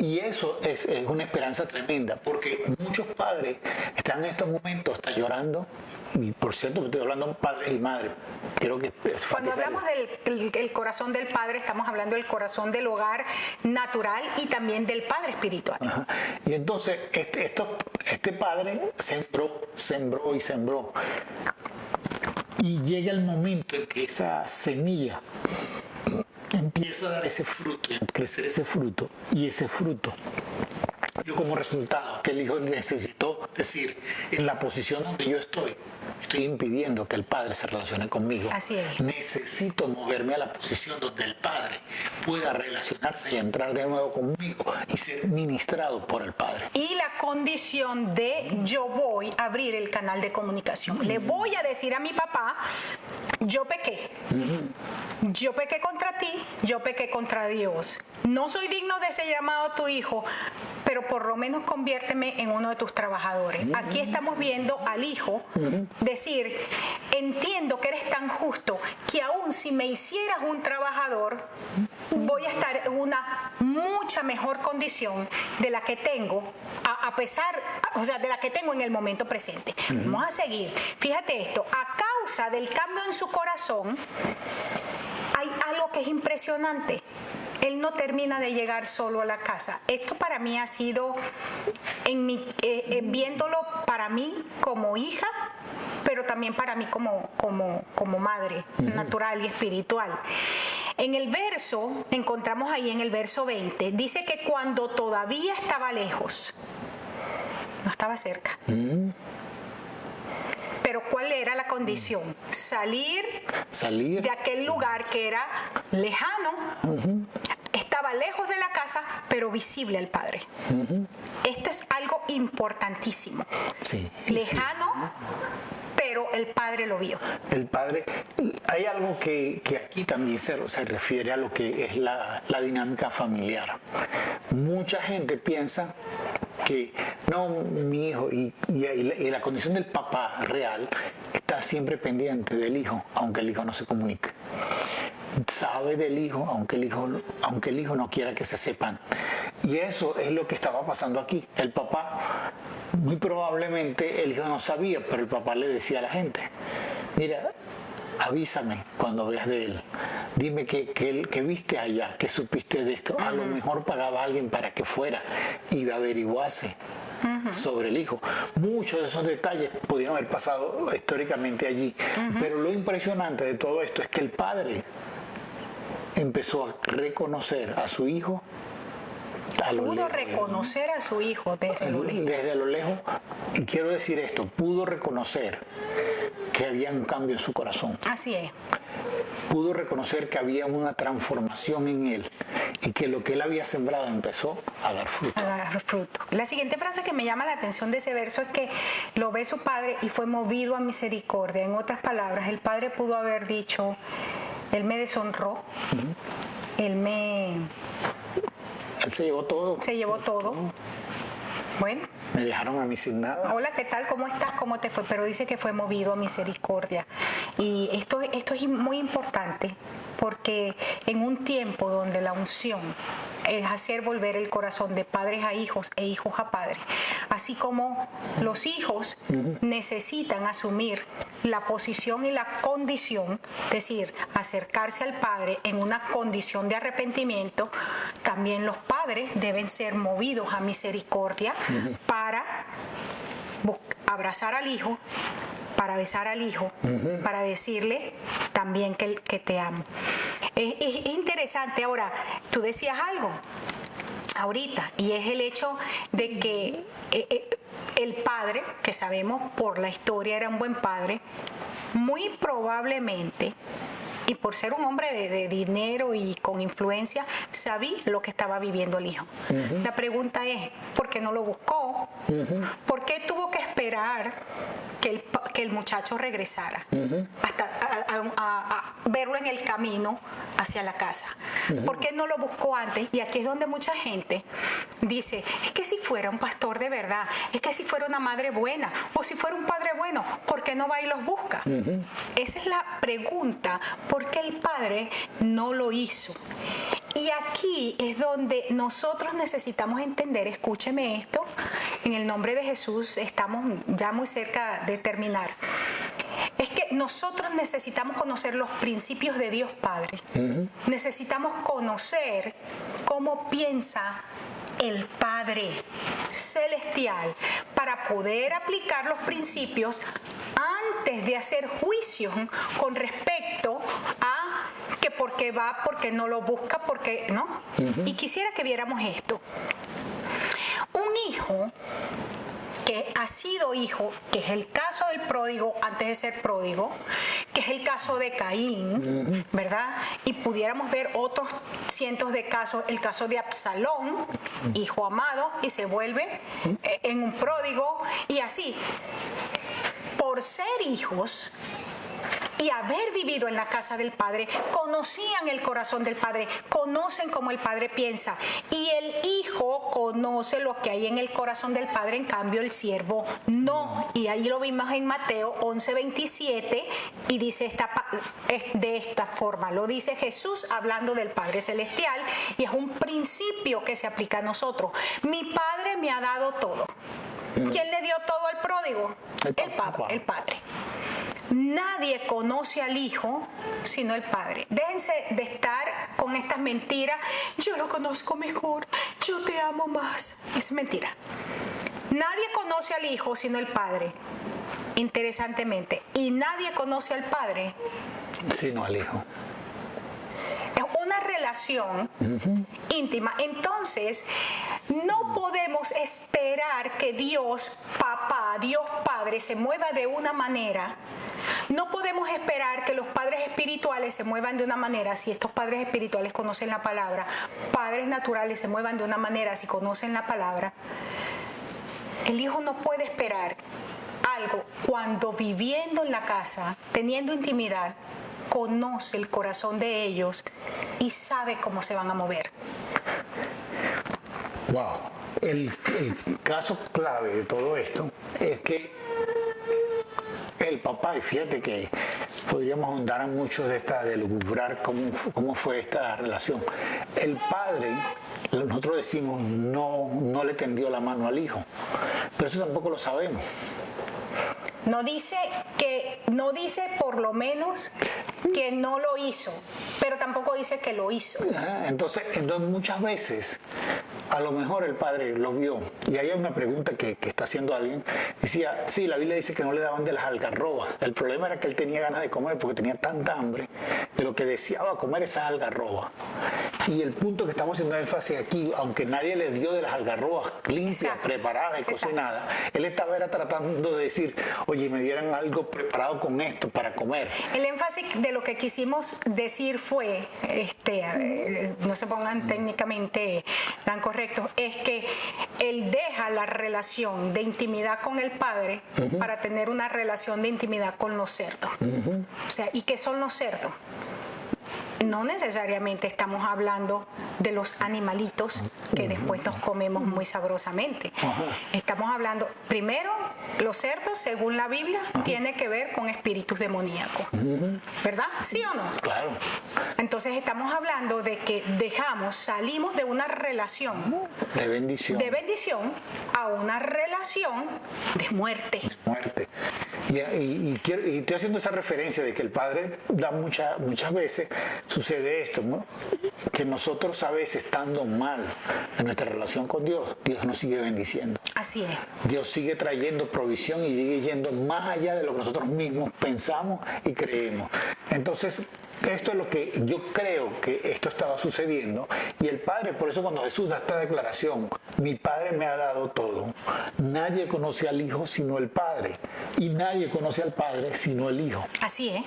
Speaker 2: Y eso es una esperanza tremenda, porque muchos padres están en estos momentos hasta llorando. Y por cierto, estoy hablando de padres y madres. Creo que
Speaker 1: cuando hablamos del corazón del padre, estamos hablando del corazón del hogar natural y también del padre espiritual.
Speaker 2: Y entonces este padre sembró y sembró. Y llega el momento en que esa semilla empieza a dar ese fruto, a crecer ese fruto, y ese fruto dio como resultado que el hijo necesitó Es decir, en la posición donde yo estoy impidiendo que el Padre se relacione conmigo.
Speaker 1: Así es.
Speaker 2: Necesito moverme a la posición donde el Padre pueda relacionarse y entrar de nuevo conmigo y ser ministrado por el Padre.
Speaker 1: Y la condición de yo voy a abrir el canal de comunicación. Le voy a decir a mi papá, yo pequé. Yo pequé contra ti, yo pequé contra Dios. No soy digno de ser llamado tu hijo, pero por lo menos conviérteme en uno de tus trabajadores. Aquí estamos viendo al hijo decir, entiendo que eres tan justo que aun si me hicieras un trabajador, voy a estar en una mucha mejor condición de la que tengo, a pesar, o sea, de la que tengo en el momento presente. Vamos a seguir. Fíjate esto, a causa del cambio en su corazón, hay algo que es impresionante. Él no termina de llegar solo a la casa. Esto para mí ha sido, viéndolo para mí como hija, pero también para mí como madre natural y espiritual. En el verso, encontramos ahí en el verso 20, dice que cuando todavía estaba lejos, no estaba cerca. Pero ¿cuál era la condición? Salir de aquel lugar que era lejano, estaba lejos de la casa, pero visible al Padre. Esto es algo importantísimo.
Speaker 2: Sí,
Speaker 1: lejano, pero el Padre lo vio.
Speaker 2: El Padre, hay algo que aquí también se refiere a lo que es la dinámica familiar. Mucha gente piensa que no, mi hijo, y la condición del papá real está siempre pendiente del hijo, aunque el hijo no se comunique. Sabe del hijo, aunque el hijo no quiera que se sepan. Y eso es lo que estaba pasando aquí. El papá, muy probablemente el hijo no sabía, pero el papá le decía a la gente, mira, avísame cuando veas de él. Dime que viste allá, que supiste de esto. A lo mejor pagaba a alguien para que fuera y averiguase sobre el hijo. Muchos de esos detalles podían haber pasado históricamente allí. Pero lo impresionante de todo esto es que el padre empezó a reconocer a su hijo.
Speaker 1: Pudo reconocer a su hijo desde lo lejos.
Speaker 2: Desde lo lejos. Y quiero decir esto, pudo reconocer que había un cambio en su corazón.
Speaker 1: Así es.
Speaker 2: Pudo reconocer que había una transformación en él y que lo que él había sembrado empezó a dar fruto.
Speaker 1: La siguiente frase que me llama la atención de ese verso es que lo ve su padre y fue movido a misericordia. En otras palabras, el padre pudo haber dicho, él me deshonró, él
Speaker 2: se llevó todo.
Speaker 1: Se llevó todo. Bueno.
Speaker 2: Me dejaron a mí sin nada.
Speaker 1: Hola, ¿qué tal? ¿Cómo estás? ¿Cómo te fue? Pero dice que fue movido a misericordia. Y esto es muy importante porque en un tiempo donde la unción es hacer volver el corazón de padres a hijos e hijos a padres, así como los hijos necesitan asumir la posición y la condición, es decir, acercarse al Padre en una condición de arrepentimiento, también los padres deben ser movidos a misericordia para abrazar al hijo, para besar al hijo, para decirle también que te amo. Es interesante. Ahora, tú decías algo ahorita, y es el hecho de que el padre, que sabemos por la historia era un buen padre, muy probablemente, y por ser un hombre de dinero y con influencia, sabía lo que estaba viviendo el hijo. La pregunta es, ¿por qué no lo buscó? ¿Por qué tuvo que esperar que el muchacho regresara hasta a verlo en el camino hacia la casa? ¿Por qué no lo buscó antes? Y aquí es donde mucha gente dice, es que si fuera un pastor de verdad, es que si fuera una madre buena o si fuera un padre bueno, ¿por qué no va y los busca? Esa es la pregunta, ¿por qué el padre no lo hizo? Y aquí es donde nosotros necesitamos entender, escúcheme esto, en el nombre de Jesús, estamos ya muy cerca de terminar. Es que nosotros necesitamos conocer los principios de Dios Padre. Necesitamos conocer cómo piensa el Padre Celestial para poder aplicar los principios antes de hacer juicios con respecto a que por qué va, por qué no lo busca, por qué no. Y quisiera que viéramos esto. Un hijo que ha sido hijo, que es el caso del pródigo antes de ser pródigo, que es el caso de Caín, ¿verdad? Y pudiéramos ver otros cientos de casos, el caso de Absalón, hijo amado, y se vuelve en un pródigo, y así. Por ser hijos y haber vivido en la casa del Padre, conocían el corazón del Padre, conocen cómo el Padre piensa, y el Hijo conoce lo que hay en el corazón del Padre, en cambio el siervo no. Y ahí lo vimos en Mateo 11:27, y dice de esta forma, lo dice Jesús hablando del Padre Celestial, y es un principio que se aplica a nosotros. Mi Padre me ha dado todo. ¿Quién le dio todo al pródigo? El Padre. Nadie conoce al Hijo sino el Padre. Déjense de estar con estas mentiras. Yo lo conozco mejor, yo te amo más. Es mentira. Nadie conoce al Hijo sino el Padre, interesantemente. Y nadie conoce al Padre
Speaker 2: sino al Hijo.
Speaker 1: Es una relación íntima. Entonces, no podemos esperar que Dios Papá, Dios Padre, se mueva de una manera. No podemos esperar que los padres espirituales se muevan de una manera si estos padres espirituales conocen la palabra. Padres naturales se muevan de una manera si conocen la palabra. El hijo no puede esperar algo cuando viviendo en la casa, teniendo intimidad, conoce el corazón de ellos y sabe cómo se van a mover.
Speaker 2: Wow. El caso clave de todo esto es que el papá, y fíjate que podríamos ahondar mucho de lucubrar cómo fue esta relación. El padre, nosotros decimos, no le tendió la mano al hijo, pero eso tampoco lo sabemos.
Speaker 1: No dice por lo menos que no lo hizo, pero tampoco dice que lo hizo.
Speaker 2: Entonces muchas veces a lo mejor el padre lo vio, y ahí hay una pregunta que está haciendo alguien. Decía, sí, la Biblia dice que no le daban de las algarrobas. El problema era que él tenía ganas de comer porque tenía tanta hambre que lo que deseaba comer esas algarrobas. Y el punto que estamos haciendo énfasis aquí, aunque nadie le dio de las algarrobas limpias, exacto, preparadas y cocinadas, él estaba tratando de decir, oye, me dieran algo preparado con esto para comer.
Speaker 1: El énfasis de lo que quisimos decir fue, no se pongan técnicamente tan correctos, es que él deja la relación de intimidad con el Padre para tener una relación de intimidad con los cerdos. O sea, ¿y qué son los cerdos? No necesariamente estamos hablando de los animalitos que después nos comemos muy sabrosamente. Estamos hablando, primero, los cerdos, según la Biblia, tiene que ver con espíritus demoníacos. ¿Verdad? ¿Sí o no?
Speaker 2: Claro.
Speaker 1: Entonces estamos hablando de que salimos de una relación
Speaker 2: de bendición
Speaker 1: a una relación de muerte.
Speaker 2: Y estoy haciendo esa referencia de que el Padre da muchas veces, sucede esto, ¿no? Que nosotros a veces, estando mal en nuestra relación con Dios, Dios nos sigue bendiciendo.
Speaker 1: Así es.
Speaker 2: Dios sigue trayendo provisión y sigue yendo más allá de lo que nosotros mismos pensamos y creemos. Entonces, esto es lo que yo creo que esto estaba sucediendo. Y el Padre, por eso cuando Jesús da esta declaración, mi Padre me ha dado todo. Nadie conoce al Hijo sino el Padre. Y nadie conoce al Padre sino el Hijo.
Speaker 1: Así es.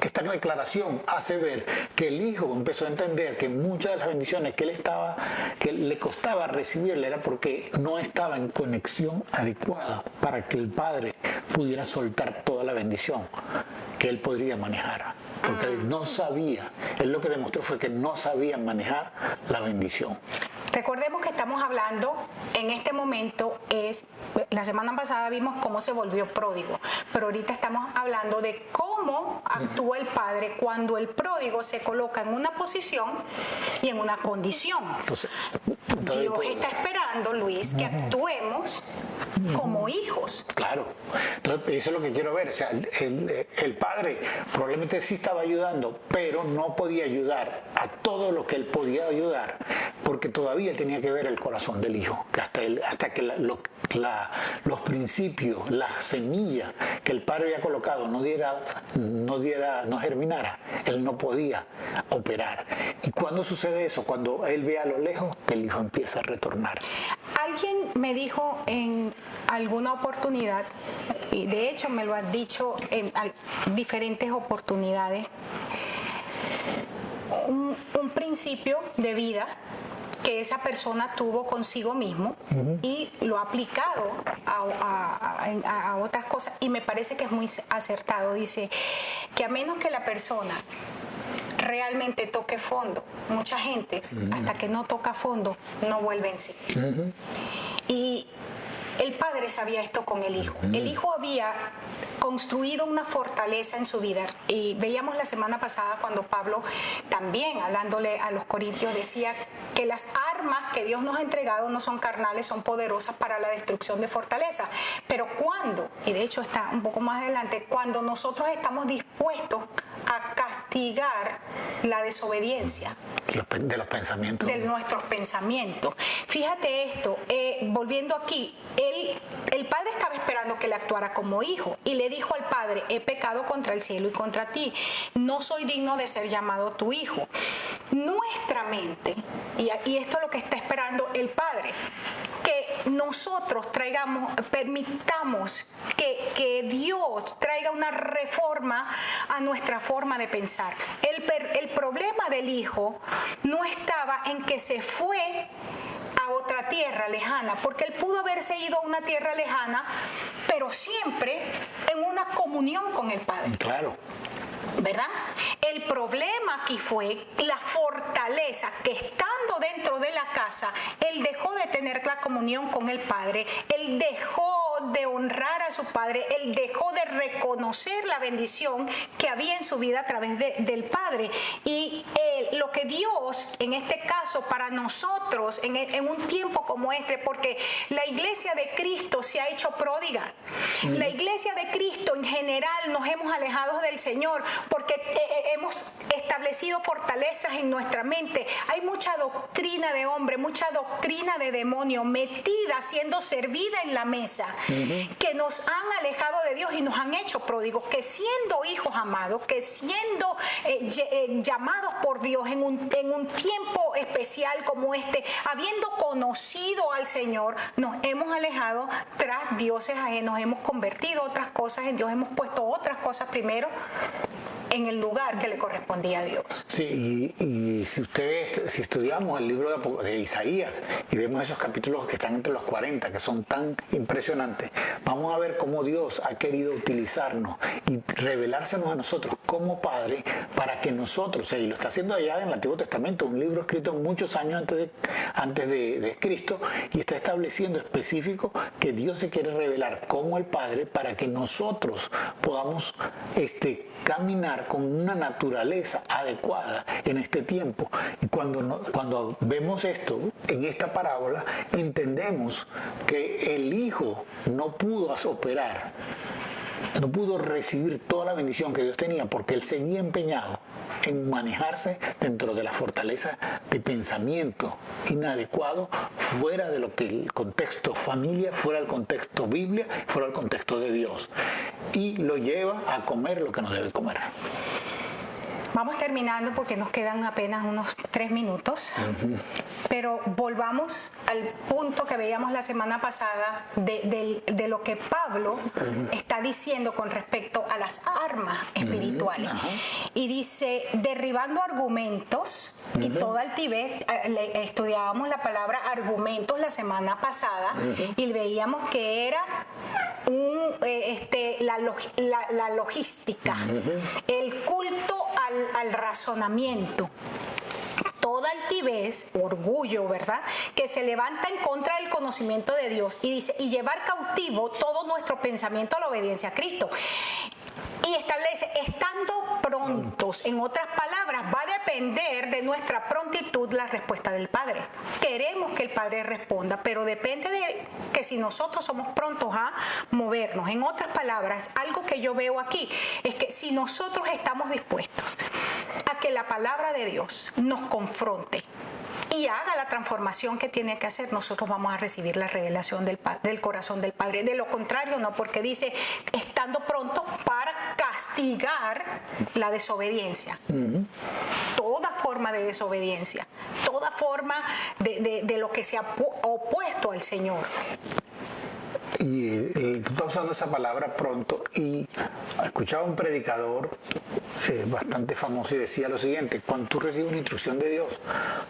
Speaker 2: Esta declaración hace ver que el Hijo empezó a entender que muchas de las bendiciones que le costaba recibirle era porque no estaba en conexión adecuada para que el Padre pudiera soltar toda la bendición que él podría manejar. Porque él no sabía, él lo que demostró fue que no sabía manejar la bendición.
Speaker 1: Recordemos que estamos hablando, en este momento la semana pasada vimos cómo se volvió pródigo, pero ahorita estamos hablando de cómo actúa el Padre cuando el pródigo se coloca en una posición y en una condición. Entonces, Dios está esperando, Luis, que actuemos como hijos.
Speaker 2: Claro. Entonces, eso es lo que quiero ver. O sea, el Padre probablemente sí estaba ayudando, pero no podía ayudar a todo lo que él podía ayudar, porque todavía tenía que ver el corazón del Hijo, que hasta que los principios, la semilla que el Padre había colocado no germinara, él no podía operar. ¿Y cuándo sucede eso? Cuando él ve a lo lejos que el Hijo empieza a retornar.
Speaker 1: Alguien me dijo en alguna oportunidad, y de hecho me lo han dicho en diferentes oportunidades, un principio de vida que esa persona tuvo consigo mismo y lo ha aplicado a otras cosas, y me parece que es muy acertado. Dice que a menos que la persona realmente toque fondo, mucha gente hasta que no toca fondo no vuelve en sí. Y el padre sabía esto con el hijo. El hijo había construido una fortaleza en su vida, y veíamos la semana pasada cuando Pablo también, hablándole a los corintios, decía que las armas que Dios nos ha entregado no son carnales, son poderosas para la destrucción de fortaleza. Pero cuando, y de hecho está un poco más adelante, cuando nosotros estamos dispuestos a castigar la desobediencia
Speaker 2: de los pensamientos,
Speaker 1: de nuestros pensamientos. Fíjate esto, volviendo aquí, el padre estaba esperando que le actuara como hijo, y le dijo al padre: he pecado contra el cielo y contra ti, no soy digno de ser llamado tu hijo. Nuestra mente, y esto es lo que está esperando el padre, que nosotros permitamos que Dios traiga una reforma a nuestra forma de pensar. El problema del hijo no estaba en que se fue a otra tierra lejana, porque él pudo haberse ido a una tierra lejana, pero siempre en una comunión con el Padre.
Speaker 2: Claro.
Speaker 1: ¿Verdad? El problema aquí fue la fortaleza que, estando dentro de la casa, él dejó de tener la comunión con el Padre, él dejó de honrar a su Padre, él dejó de reconocer la bendición que había en su vida a través del Padre. Y lo que Dios, en este caso, para nosotros, en un tiempo como este, porque la iglesia de Cristo se ha hecho pródiga, la iglesia de Cristo en general nos hemos alejado del Señor, porque hemos establecido fortalezas en nuestra mente. Hay mucha doctrina de hombre, mucha doctrina de demonio metida, siendo servida en la mesa, que nos han alejado de Dios y nos han hecho pródigos, que siendo hijos amados, que siendo llamados por Dios en un tiempo especial como este, habiendo conocido al Señor, nos hemos alejado tras dioses ajenos, hemos convertido otras cosas en Dios, hemos puesto otras cosas primero en el lugar que le correspondía a Dios.
Speaker 2: Sí, y si estudiamos el libro de Isaías y vemos esos capítulos que están entre los 40, que son tan impresionantes, vamos a ver cómo Dios ha querido utilizarnos y revelársenos a nosotros como Padre, para que nosotros, y lo está haciendo allá en el Antiguo Testamento, un libro escrito muchos años antes de Cristo, y está estableciendo específico que Dios se quiere revelar como el Padre, para que nosotros podamos caminar con una naturaleza adecuada en este tiempo. Y cuando vemos esto en esta parábola, entendemos que el hijo no pudo operar, no pudo recibir toda la bendición que Dios tenía, porque él seguía empeñado en manejarse dentro de la fortaleza de pensamiento inadecuado, fuera de lo que el contexto familia, fuera del contexto Biblia, fuera del contexto de Dios, y lo lleva a comer lo que no debe comer.
Speaker 1: Vamos terminando porque nos quedan apenas unos 3 minutos, pero volvamos al punto que veíamos la semana pasada de lo que Pablo está diciendo con respecto a las armas espirituales. Y dice, derribando argumentos y toda altivez. Estudiábamos la palabra argumentos la semana pasada y veíamos que era la logística, el culto al razonamiento. Toda altivez, orgullo, ¿verdad?, que se levanta en contra del conocimiento de Dios. Y dice, y llevar cautivo todo nuestro pensamiento a la obediencia a Cristo. Y establece, estando prontos, en otras palabras, va a depender de nuestra prontitud la respuesta del Padre. Queremos que el Padre responda, pero depende de que si nosotros somos prontos a movernos. En otras palabras, algo que yo veo aquí es que si nosotros estamos dispuestos a que la palabra de Dios nos confronte y haga la transformación que tiene que hacer, nosotros vamos a recibir la revelación del corazón del Padre. De lo contrario, no, porque dice, estando pronto para castigar la desobediencia. Toda forma de desobediencia, toda forma de lo que se ha opuesto al Señor.
Speaker 2: Y tú estás usando esa palabra pronto, y escuchaba un predicador bastante famoso y decía lo siguiente: cuando tú recibes una instrucción de Dios,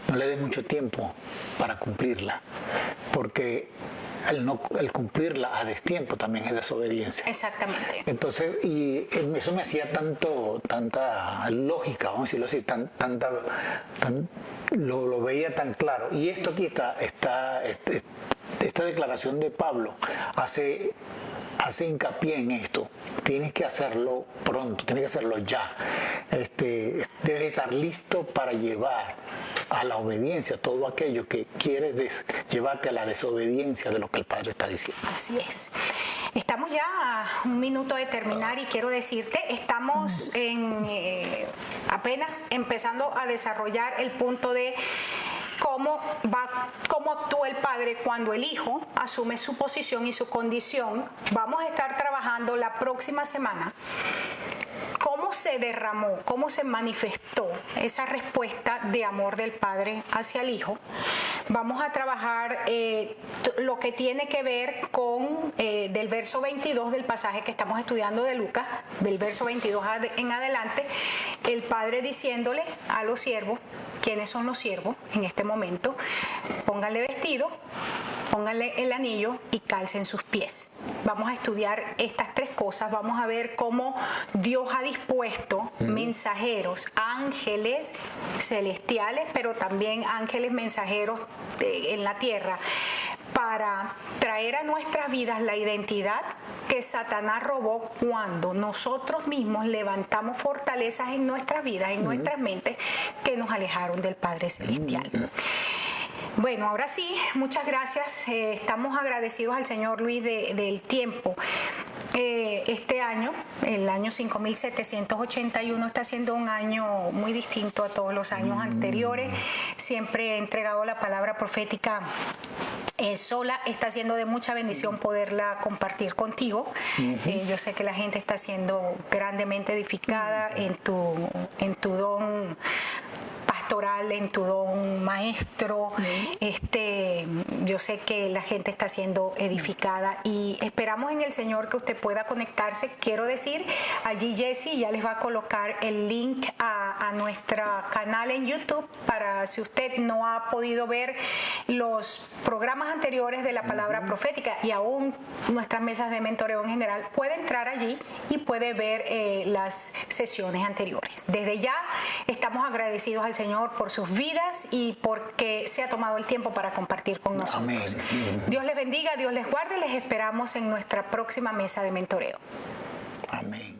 Speaker 2: no le des mucho tiempo para cumplirla, porque el cumplirla a destiempo también es desobediencia.
Speaker 1: Exactamente.
Speaker 2: Entonces, y eso me hacía tanta lógica, vamos a decirlo así, lo veía tan claro. Y esto aquí esta declaración de Pablo hace hincapié en esto. Tienes que hacerlo pronto, tienes que hacerlo ya. Debes estar listo para llevar a la obediencia todo aquello que quiere llevarte a la desobediencia de lo que el Padre está diciendo.
Speaker 1: Así es. Estamos ya a un minuto de terminar y quiero decirte, estamos apenas empezando a desarrollar el punto de cómo actúa el Padre cuando el Hijo asume su posición y su condición. Vamos a estar trabajando la próxima semana cómo se derramó, cómo se manifestó esa respuesta de amor del Padre hacia el Hijo. Vamos a trabajar lo que tiene que ver con del verso 22 del pasaje que estamos estudiando de Lucas, del verso 22 en adelante, el Padre diciéndole a los siervos, ¿quiénes son los siervos en este momento? Pónganle vestido, pónganle el anillo y calcen sus pies. Vamos a estudiar estas tres cosas, vamos a ver cómo Dios ha dispuesto mensajeros, ángeles celestiales, pero también ángeles mensajeros en la tierra, para traer a nuestras vidas la identidad que Satanás robó cuando nosotros mismos levantamos fortalezas en nuestras vidas, en nuestras mentes, que nos alejaron del Padre Celestial. Bueno, ahora sí, muchas gracias. Estamos agradecidos al Señor Luis del tiempo. Este año, el año 5781, está siendo un año muy distinto a todos los años anteriores. Siempre he entregado la palabra profética sola. Está siendo de mucha bendición poderla compartir contigo. Yo sé que la gente está siendo grandemente edificada en tu don pastoral, en tu don maestro. Yo sé que la gente está siendo edificada y esperamos en el Señor que usted pueda conectarse. Quiero decir, allí Jessy ya les va a colocar el link a nuestro canal en YouTube, para si usted no ha podido ver los programas anteriores de la palabra profética y aún nuestras mesas de mentoreo en general, puede entrar allí y puede ver las sesiones anteriores. Desde ya estamos agradecidos al Señor por sus vidas y porque se ha tomado el tiempo para compartir con nosotros.
Speaker 2: Amén.
Speaker 1: Dios les bendiga, Dios les guarde, les esperamos en nuestra próxima mesa de mentoreo.
Speaker 2: Amén.